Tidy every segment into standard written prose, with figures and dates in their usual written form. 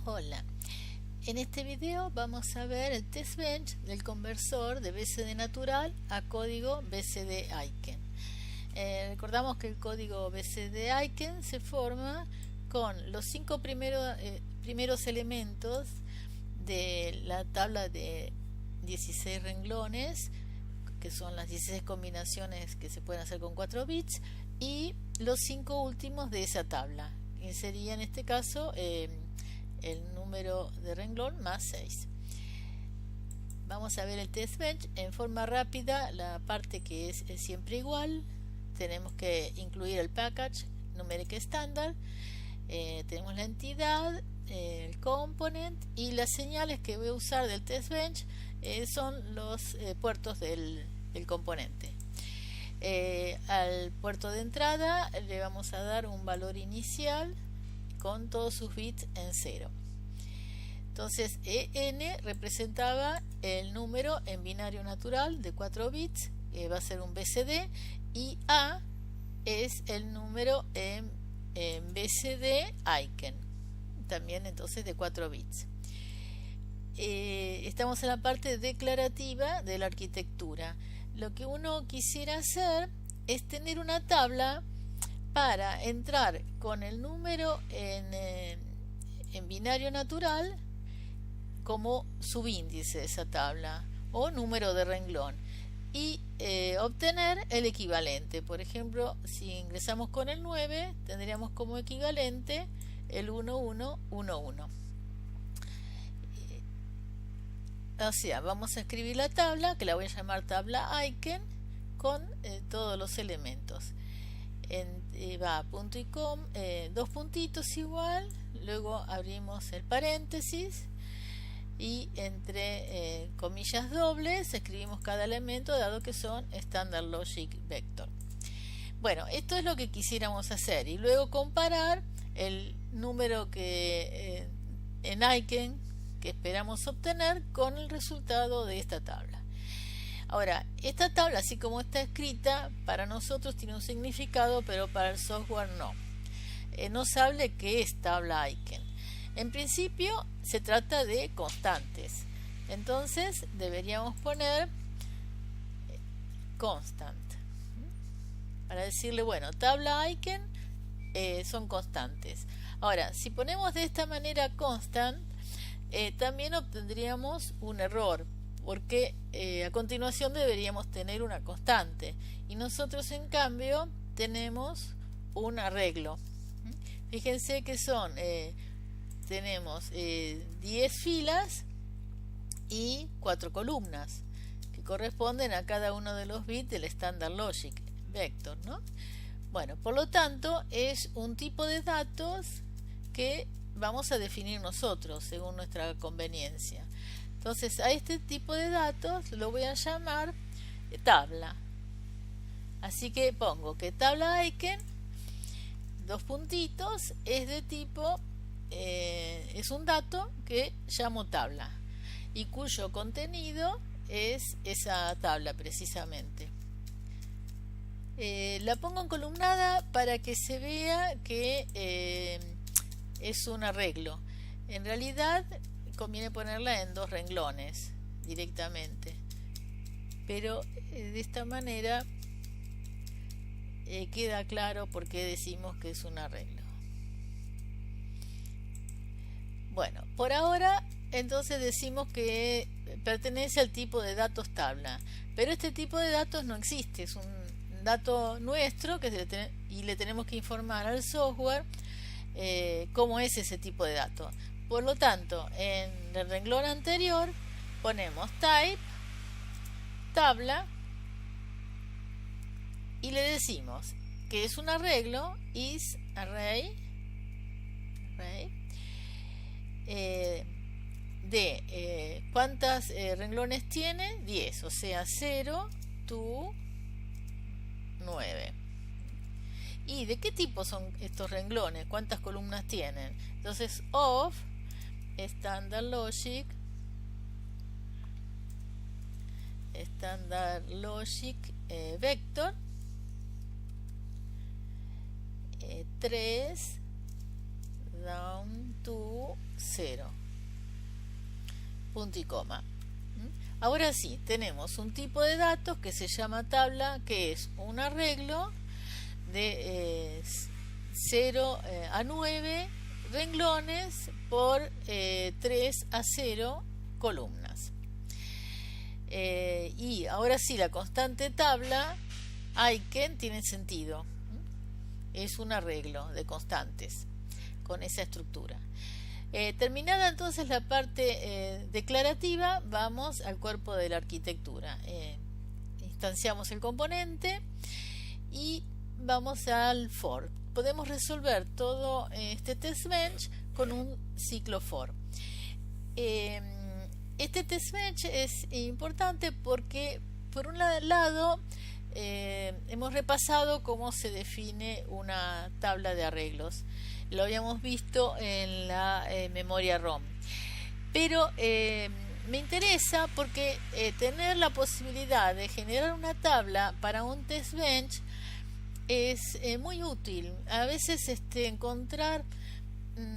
Hola, en este video vamos a ver el test bench del conversor de BCD natural a código BCD Aiken. Recordamos que el código BCD Aiken se forma con los 5 primeros elementos de la tabla de 16 renglones, que son las 16 combinaciones que se pueden hacer con 4 bits, y los 5 últimos de esa tabla, que sería en este caso el número de renglón más 6. Vamos a ver el test bench en forma rápida. La parte que es siempre igual, tenemos que incluir el package numeric estándar, tenemos la entidad, el component, y las señales que voy a usar del test bench son los puertos del componente. Al puerto de entrada le vamos a dar un valor inicial con todos sus bits en 0. Entonces EN representaba el número en binario natural de 4 bits, va a ser un BCD, y A es el número en BCD Aiken, también entonces de 4 bits. Estamos en la parte declarativa de la arquitectura. Lo que uno quisiera hacer es tener una tabla para entrar con el número en binario natural como subíndice de esa tabla o número de renglón, y obtener el equivalente. Por ejemplo, si ingresamos con el 9, tendríamos como equivalente el 1111. O sea, vamos a escribir la tabla, que la voy a llamar tabla Aiken, con todos los elementos. Va punto y coma, dos puntitos igual, luego abrimos el paréntesis y entre comillas dobles escribimos cada elemento, dado que son Standard Logic Vector. Bueno, esto es lo que quisiéramos hacer, y luego comparar el número que en Aiken que esperamos obtener con el resultado de esta tabla. Ahora, esta tabla, así como está escrita, para nosotros tiene un significado, pero para el software no. No sabe qué es tabla Aiken. En principio se trata de constantes, entonces deberíamos poner constant para decirle, bueno, tabla Aiken son constantes. Ahora, si ponemos de esta manera constant, también obtendríamos un error, porque a continuación deberíamos tener una constante, y nosotros en cambio tenemos un arreglo. Fíjense que son tenemos 10 filas y 4 columnas que corresponden a cada uno de los bits del Standard Logic Vector, ¿no? Bueno, por lo tanto es un tipo de datos que vamos a definir nosotros según nuestra conveniencia. Entonces a este tipo de datos lo voy a llamar tabla. Así que pongo que tabla Aiken, dos puntitos, es de tipo, es un dato que llamo tabla y cuyo contenido es esa tabla precisamente. La pongo en columnada para que se vea que es un arreglo. En realidad conviene ponerla en 2 renglones directamente, pero de esta manera queda claro por qué decimos que es un arreglo. Bueno, por ahora entonces decimos que pertenece al tipo de datos tabla, pero este tipo de datos no existe, es un dato nuestro y le tenemos que informar al software cómo es ese tipo de dato. Por lo tanto, en el renglón anterior ponemos type tabla y le decimos que es un arreglo, is array de ¿cuántas renglones tiene? 10, o sea 0 to 9. ¿Y de qué tipo son estos renglones? ¿Cuántas columnas tienen? Entonces of Standard Logic Vector 3 down to 0. Punto y coma. Ahora sí, tenemos un tipo de datos que se llama tabla, que es un arreglo de 0 a 9 renglones por 3 a 0 columnas. Y ahora sí, la constante tabla Aiken tiene sentido. Es un arreglo de constantes con esa estructura. Terminada entonces la parte declarativa, vamos al cuerpo de la arquitectura. Instanciamos el componente y vamos al for. Podemos resolver todo este test bench con un ciclo for. Este test bench es importante porque, por un lado, hemos repasado cómo se define una tabla de arreglos. Lo habíamos visto en la memoria ROM. Pero me interesa porque tener la posibilidad de generar una tabla para un test bench es muy útil. A veces encontrar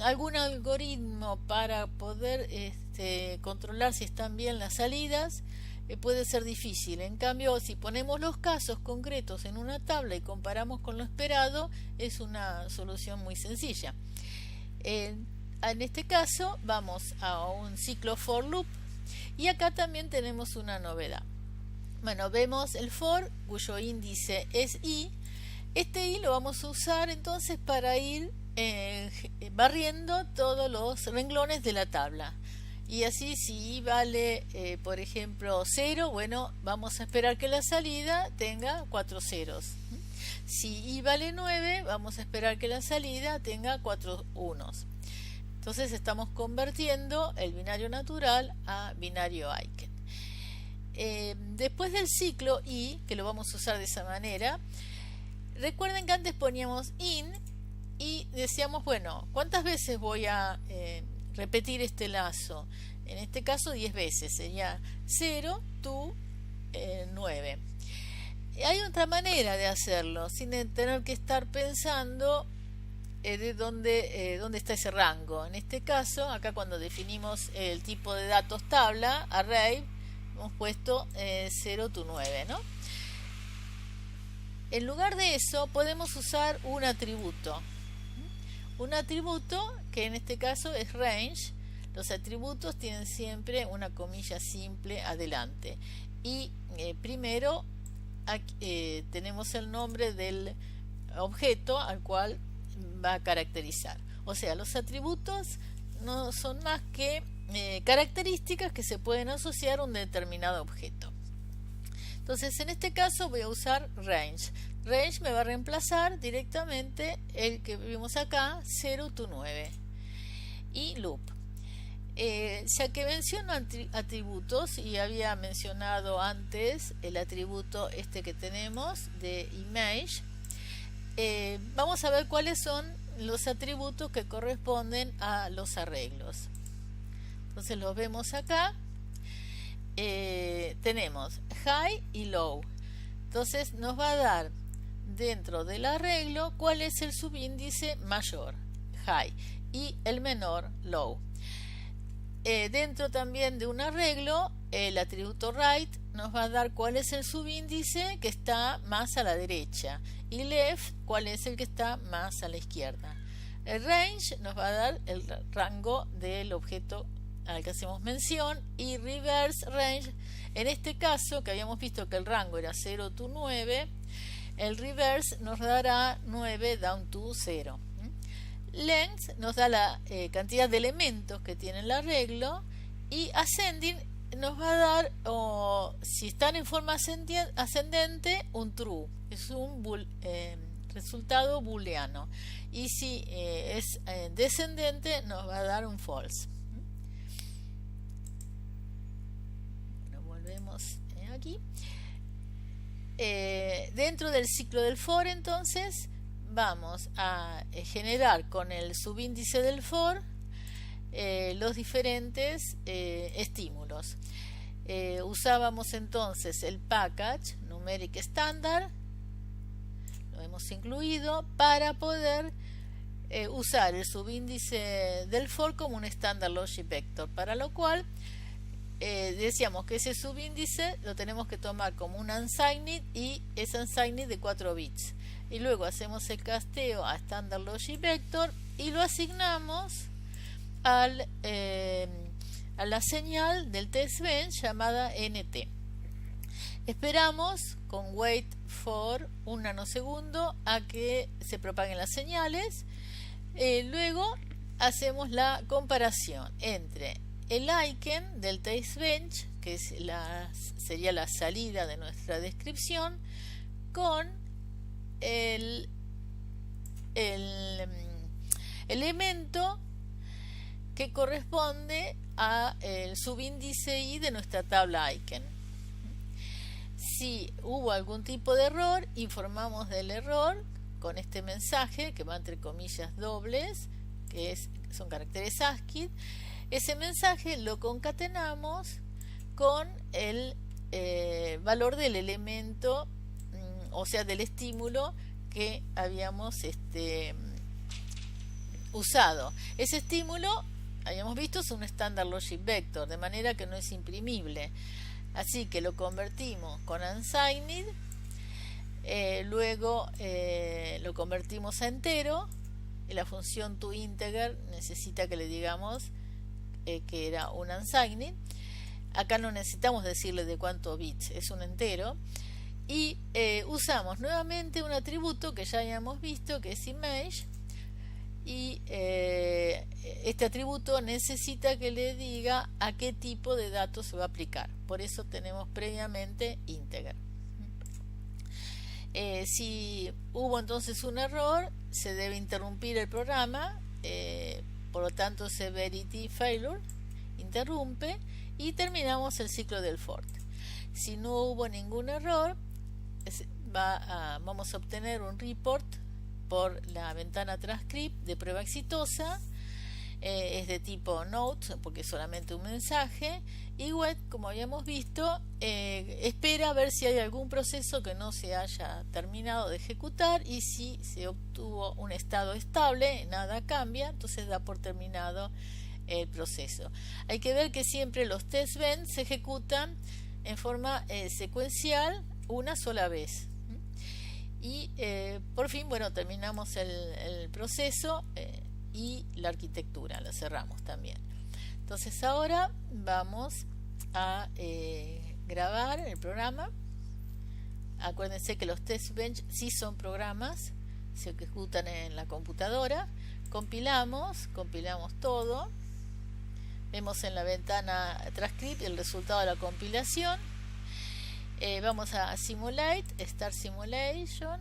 algún algoritmo para poder controlar si están bien las salidas puede ser difícil. En cambio, si ponemos los casos concretos en una tabla y comparamos con lo esperado, es una solución muy sencilla. En este caso vamos a un ciclo for loop y acá también tenemos una novedad. Bueno, vemos el for cuyo índice es i. Este i lo vamos a usar entonces para ir barriendo todos los renglones de la tabla. Y así, si i vale, por ejemplo, 0, bueno, vamos a esperar que la salida tenga 4 ceros. Si i vale 9, vamos a esperar que la salida tenga 4 unos. Entonces estamos convirtiendo el binario natural a binario Aiken. Después del ciclo i, que lo vamos a usar de esa manera, recuerden que antes poníamos in y decíamos, bueno, ¿cuántas veces voy a repetir este lazo? En este caso 10 veces, sería 0 to 9. Hay otra manera de hacerlo sin tener que estar pensando de dónde está ese rango. En este caso, acá cuando definimos el tipo de datos tabla, array, hemos puesto 0 to 9, ¿no? En lugar de eso podemos usar un atributo. Un atributo que en este caso es range. Los atributos tienen siempre una comilla simple adelante. Y primero aquí, tenemos el nombre del objeto al cual va a caracterizar. O sea, los atributos no son más que características que se pueden asociar a un determinado objeto. Entonces, en este caso voy a usar range. Range me va a reemplazar directamente el que vimos acá, 0 to 9. Y loop. Ya que menciono atributos y había mencionado antes el atributo que tenemos de image, vamos a ver cuáles son los atributos que corresponden a los arreglos. Entonces los vemos acá. Tenemos high y low. Entonces nos va a dar dentro del arreglo cuál es el subíndice mayor, high, y el menor, low. Dentro también de un arreglo, el atributo right nos va a dar cuál es el subíndice que está más a la derecha y left cuál es el que está más a la izquierda. El range nos va a dar el rango del objeto al que hacemos mención, y reverse range, en este caso que habíamos visto que el rango era 0 to 9, el reverse nos dará 9 down to 0. Length nos da la cantidad de elementos que tiene el arreglo, y ascending nos va a dar, si están en forma ascendente, un true, es un resultado booleano, y si es descendente nos va a dar un false. Volvemos aquí. Dentro del ciclo del for, entonces vamos a generar con el subíndice del for los diferentes estímulos. Usábamos entonces el package numeric standard, lo hemos incluido para poder usar el subíndice del for como un Standard Logic Vector, para lo cual decíamos que ese subíndice lo tenemos que tomar como un unsigned y es unsigned de 4 bits. Y luego hacemos el casteo a Standard Logic Vector y lo asignamos a la señal del test bench llamada NT. Esperamos con wait for un nanosegundo a que se propaguen las señales. Luego hacemos la comparación entre el icon del test bench, que sería la salida de nuestra descripción, con el elemento que corresponde al subíndice i de nuestra tabla icon. Si hubo algún tipo de error, informamos del error con este mensaje que va entre comillas dobles, que son caracteres ASCII. Ese mensaje lo concatenamos con el valor del elemento, o sea, del estímulo que habíamos usado. Ese estímulo, habíamos visto, es un Standard Logic Vector, de manera que no es imprimible. Así que lo convertimos con unsigned, luego lo convertimos a entero, y la función toInteger necesita que le digamos que era un unsigned. Acá no necesitamos decirle de cuántos bits, es un entero. Y usamos nuevamente un atributo que ya habíamos visto, que es image, y este atributo necesita que le diga a qué tipo de datos se va a aplicar. Por eso tenemos previamente integer. Si hubo entonces un error, se debe interrumpir el programa, por lo tanto severity failure interrumpe y terminamos el ciclo del for. Si no hubo ningún error, vamos a obtener un report por la ventana transcript de prueba exitosa. Es de tipo note porque es solamente un mensaje, y wait, como habíamos visto, espera a ver si hay algún proceso que no se haya terminado de ejecutar, y si se obtuvo un estado estable, nada cambia, entonces da por terminado el proceso. Hay que ver que siempre los test bench se ejecutan en forma secuencial una sola vez. Y por fin, bueno, terminamos el proceso y la arquitectura, la cerramos también. Entonces ahora vamos a grabar el programa. Acuérdense que los test bench sí son programas, se ejecutan en la computadora. Compilamos todo. Vemos en la ventana transcript el resultado de la compilación. Vamos a simulate, start simulation,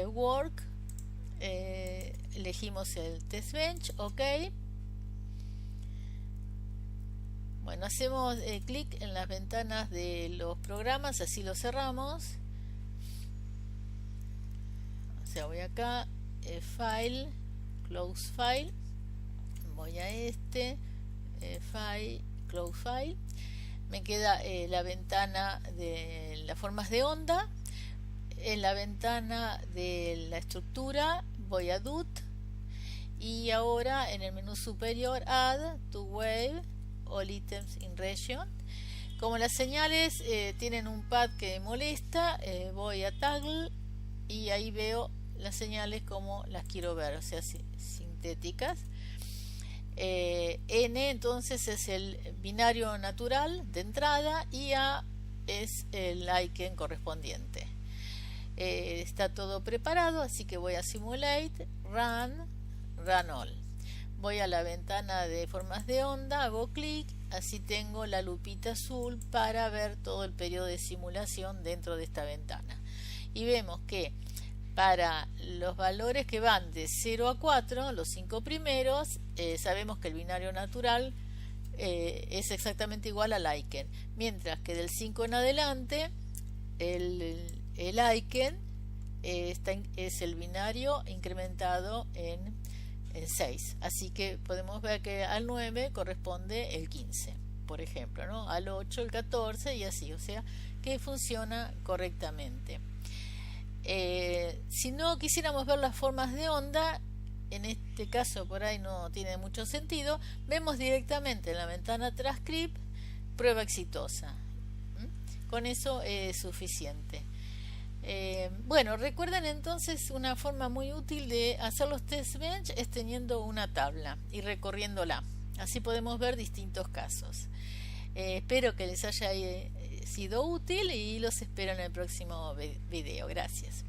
work, elegimos el test bench, ok. Bueno, hacemos clic en las ventanas de los programas, así lo cerramos. O sea, voy acá, file, close file, voy a file, close file. Me queda la ventana de las formas de onda. En la ventana de la estructura voy a DUT, y ahora en el menú superior add to wave all items in region. Como las señales tienen un pad que molesta, voy a toggle y ahí veo las señales como las quiero ver, o sea, sintéticas. N entonces es el binario natural de entrada y A es el icon correspondiente. Está todo preparado, así que voy a simulate, run all. Voy a la ventana de formas de onda, hago clic, así tengo la lupita azul para ver todo el periodo de simulación dentro de esta ventana. Y vemos que para los valores que van de 0 a 4, los 5 primeros, sabemos que el binario natural es exactamente igual al icon, mientras que del 5 en adelante el icon es el binario incrementado en 6, así que podemos ver que al 9 corresponde el 15, por ejemplo, ¿no? Al 8 el 14 y así, o sea que funciona correctamente. Si no quisiéramos ver las formas de onda, en este caso por ahí no tiene mucho sentido, vemos directamente en la ventana transcript prueba exitosa. Con eso es suficiente. Bueno, recuerden entonces una forma muy útil de hacer los test bench es teniendo una tabla y recorriéndola. Así podemos ver distintos casos. Espero que les haya sido útil y los espero en el próximo video. Gracias.